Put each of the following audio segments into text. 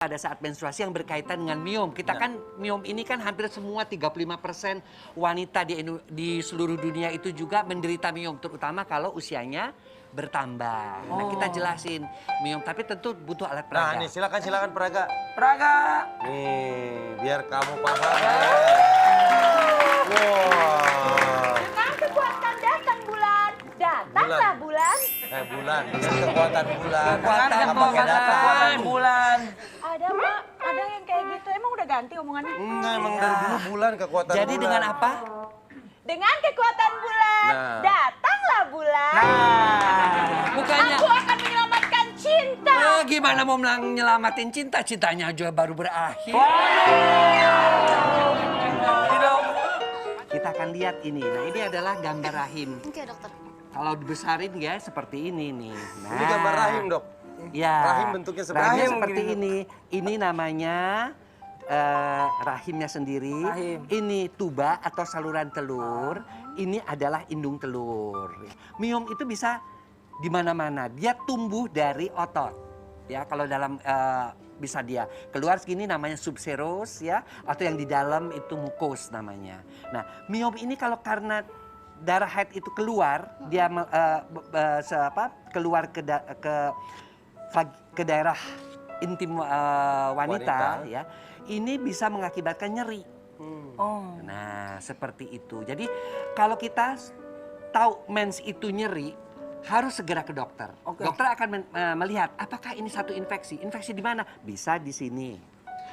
pada saat menstruasi yang berkaitan dengan miom. Kita kan miom ini kan hampir semua 35% wanita di seluruh dunia itu juga menderita miom, terutama kalau usianya bertambah. Nah, kita jelasin miom, tapi tentu butuh alat peraga. Nah, nih silakan peraga. Praga. Nih, biar kamu paham. Wow. Dengan kekuatan datang bulan, datanglah bulan. Bulan, dengan kekuatan bulan. Kekuatan bulan. Ada Pak, ada yang kayak gitu. Emang udah ganti omongannya? Enggak, emang dari dulu bulan kekuatan Jadi bulan. dengan apa? Dengan kekuatan bulan, Nah. datanglah bulan. Bukannya Aku akan menyelamatkan cinta. gimana mau nyelamatin cinta? Cintanya aja baru berakhir. Kita akan lihat ini. Nah, ini adalah gambar rahim. Oke, dokter. Kalau dibesarin ya seperti ini nih. Nah, Ini gambar rahim, Dok. Ya. Rahim bentuknya seperti Rahimnya ini. seperti ini. Ini namanya rahimnya sendiri. Rahim. Ini tuba atau saluran telur. Ini adalah indung telur. Miom itu bisa di mana-mana. Dia tumbuh dari otot. Ya, kalau dalam bisa dia keluar segini namanya subserous ya, atau yang di dalam itu mukos namanya. Nah, miom ini kalau karena darah haid itu keluar, dia keluar ke daerah intim wanita ya, ini bisa mengakibatkan nyeri. Nah, seperti itu. Jadi kalau kita tahu mens itu nyeri, harus segera ke dokter. Oke. Dokter akan melihat apakah ini satu infeksi. Infeksi di mana? Bisa di sini.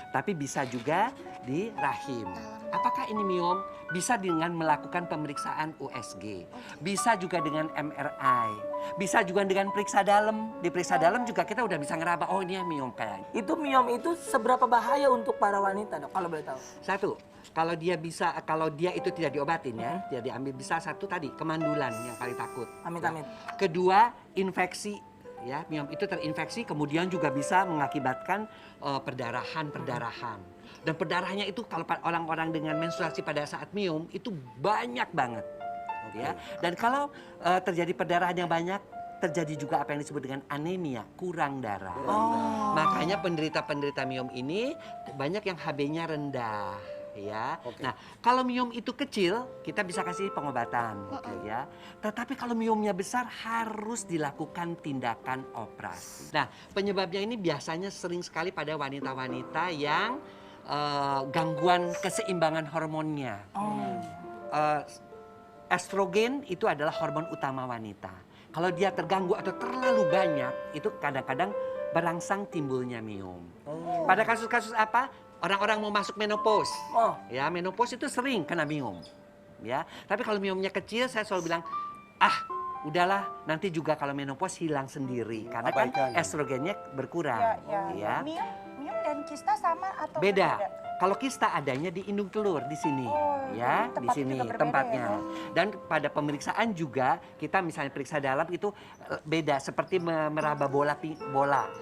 Tapi bisa juga di rahim. Apakah ini miom? Bisa dengan melakukan pemeriksaan USG. Bisa juga dengan MRI. Bisa juga dengan periksa dalam. Di periksa dalam juga kita udah bisa ngeraba, oh ini miom kayaknya. Itu miom itu seberapa bahaya untuk para wanita, Dok, kalau boleh tahu? Satu, kalau dia itu tidak diobatin ya, dia diambil bisa satu tadi, kemandulan yang paling takut. Amit-amit. Kedua, infeksi. Ya, miom itu terinfeksi, kemudian juga bisa mengakibatkan perdarahan. Dan perdarahannya itu kalau orang-orang dengan menstruasi pada saat miom itu banyak banget. Ya. Dan kalau terjadi perdarahan yang banyak, terjadi juga apa yang disebut dengan anemia, kurang darah. Makanya penderita-penderita miom ini banyak yang HB-nya rendah. Ya, nah kalau miom itu kecil kita bisa kasih pengobatan, ya. Tetapi kalau miomnya besar harus dilakukan tindakan operasi. Nah penyebabnya ini biasanya sering sekali pada wanita-wanita yang gangguan keseimbangan hormonnya. Estrogen itu adalah hormon utama wanita. Kalau dia terganggu atau terlalu banyak, itu kadang-kadang berangsang timbulnya miom. Pada kasus-kasus apa? Orang-orang mau masuk menopause. Ya, menopause itu sering kena miom. Ya, tapi kalau miomnya kecil saya selalu bilang, udahlah, nanti juga kalau menopause hilang sendiri karena kan estrogennya berkurang. Ya. Miom dan kista sama atau Beda. berbeda? Kalau kista adanya di indung telur di sini, ya, di tempatnya sini juga berbeda tempatnya. ya, Dan pada pemeriksaan juga kita misalnya periksa dalam itu beda seperti meraba bola.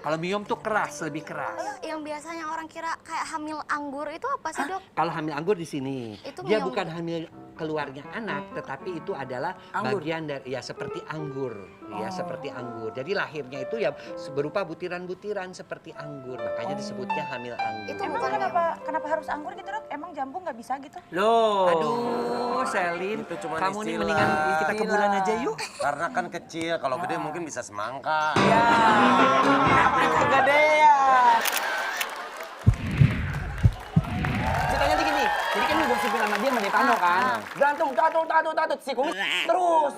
Kalau miom tuh keras, lebih keras. Yang biasanya orang kira kayak hamil anggur itu apa sih, Dok? Kalau hamil anggur di sini, Itu dia miom. bukan hamil keluarnya anak, tetapi itu adalah Anggur. bagian dari ya seperti anggur, ya seperti anggur. Jadi lahirnya itu ya berupa butiran-butiran seperti anggur, makanya disebutnya hamil anggur. Itu Emang bukan kenapa harus anggur gitu Dok? Emang jambu nggak bisa gitu? Loh. Aduh, Selin, Itu cuma kamu nih istilah. mendingan kita ke bulan aja yuk. Karena kan kecil, kalau gede mungkin bisa semangka. Ya. Apa itu kegedean? Ceritanya tuh gini, jadi kan udah sipil sama dia Manipano kan. Gantung, tatut, si kumis terus.